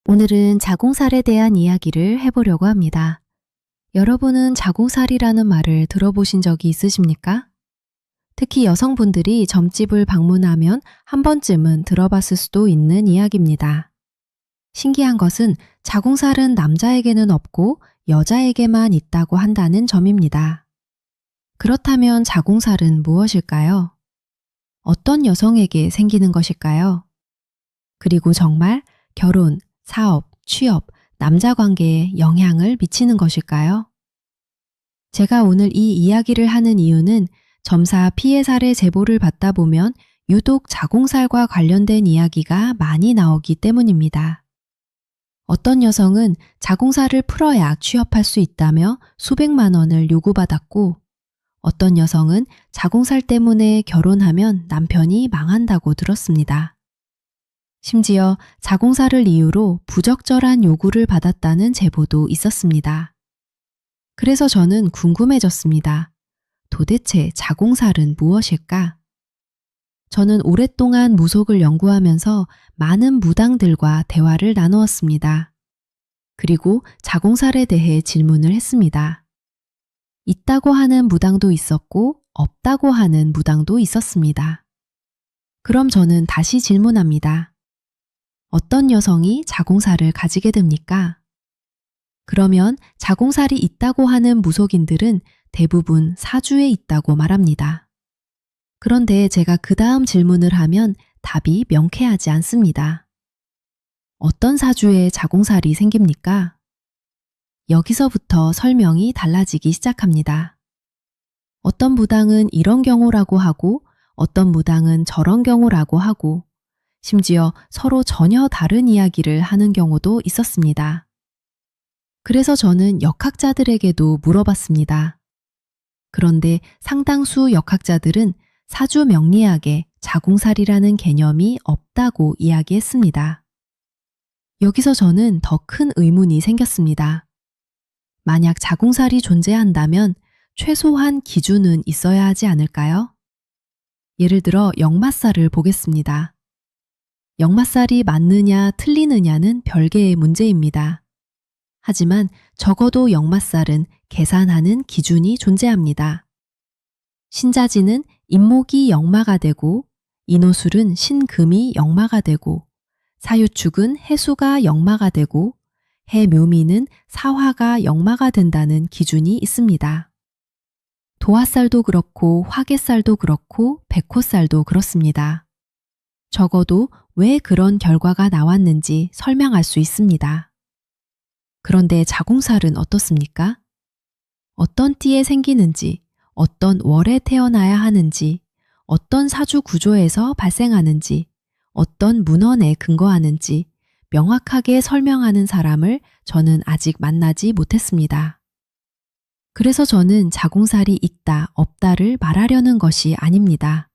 오늘은 자궁살에 대한 이야기를 해보려고 합니다. 여러분은 자궁살이라는 말을 들어보신 적이 있으십니까? 특히 여성분들이 점집을 방문하면 한 번쯤은 들어봤을 수도 있는 이야기입니다. 신기한 것은 자궁살은 남자에게는 없고 여자에게만 있다고 한다는 점입니다. 그렇다면 자궁살은 무엇일까요? 어떤 여성에게 생기는 것일까요? 그리고 정말 결혼, 사업, 취업, 남자 관계에 영향을 미치는 것일까요? 제가 오늘 이 이야기를 하는 이유는 점사 피해 사례 제보를 받다 보면 유독 자궁살과 관련된 이야기가 많이 나오기 때문입니다. 어떤 여성은 자궁살을 풀어야 취업할 수 있다며 수백만 원을 요구받았고, 어떤 여성은 자궁살 때문에 결혼하면 남편이 망한다고 들었습니다. 심지어 자궁살을 이유로 부적절한 요구를 받았다는 제보도 있었습니다. 그래서 저는 궁금해졌습니다. 도대체 자궁살은 무엇일까? 저는 오랫동안 무속을 연구하면서 많은 무당들과 대화를 나누었습니다. 그리고 자궁살에 대해 질문을 했습니다. 있다고 하는 무당도 있었고 없다고 하는 무당도 있었습니다. 그럼 저는 다시 질문합니다. 어떤 여성이 자궁살을 가지게 됩니까? 그러면 자궁살이 있다고 하는 무속인들은 대부분 사주에 있다고 말합니다. 그런데 제가 그 다음 질문을 하면 답이 명쾌하지 않습니다. 어떤 사주에 자궁살이 생깁니까? 여기서부터 설명이 달라지기 시작합니다. 어떤 무당은 이런 경우라고 하고 어떤 무당은 저런 경우라고 하고 심지어 서로 전혀 다른 이야기를 하는 경우도 있었습니다. 그래서 저는 역학자들에게도 물어봤습니다. 그런데 상당수 역학자들은 사주 명리학에 자궁살이라는 개념이 없다고 이야기했습니다. 여기서 저는 더 큰 의문이 생겼습니다. 만약 자궁살이 존재한다면 최소한 기준은 있어야 하지 않을까요? 예를 들어 역마살을 보겠습니다. 역마살이 맞느냐 틀리느냐는 별개의 문제입니다. 하지만 적어도 역마살은 계산하는 기준이 존재합니다. 신자지는 인목이 역마가 되고 인호술은 신금이 역마가 되고 사유축은 해수가 역마가 되고 해묘미는 사화가 역마가 된다는 기준이 있습니다. 도화살도 그렇고 화개살도 그렇고 백호살도 그렇습니다. 적어도 왜 그런 결과가 나왔는지 설명할 수 있습니다. 그런데 자궁살은 어떻습니까? 어떤 띠에 생기는지, 어떤 월에 태어나야 하는지, 어떤 사주 구조에서 발생하는지, 어떤 문헌에 근거하는지 명확하게 설명하는 사람을 저는 아직 만나지 못했습니다. 그래서 저는 자궁살이 있다, 없다를 말하려는 것이 아닙니다.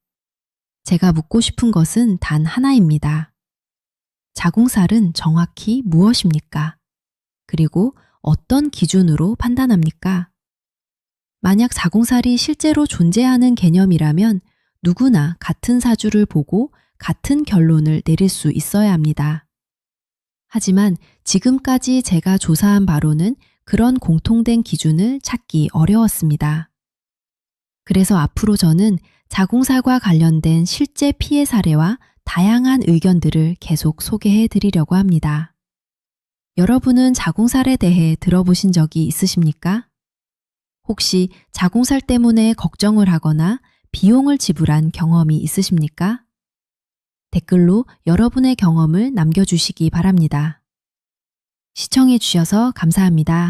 제가 묻고 싶은 것은 단 하나입니다. 자궁살은 정확히 무엇입니까? 그리고 어떤 기준으로 판단합니까? 만약 자궁살이 실제로 존재하는 개념이라면 누구나 같은 사주를 보고 같은 결론을 내릴 수 있어야 합니다. 하지만 지금까지 제가 조사한 바로는 그런 공통된 기준을 찾기 어려웠습니다. 그래서 앞으로 저는 자궁살과 관련된 실제 피해 사례와 다양한 의견들을 계속 소개해 드리려고 합니다. 여러분은 자궁살에 대해 들어보신 적이 있으십니까? 혹시 자궁살 때문에 걱정을 하거나 비용을 지불한 경험이 있으십니까? 댓글로 여러분의 경험을 남겨주시기 바랍니다. 시청해 주셔서 감사합니다.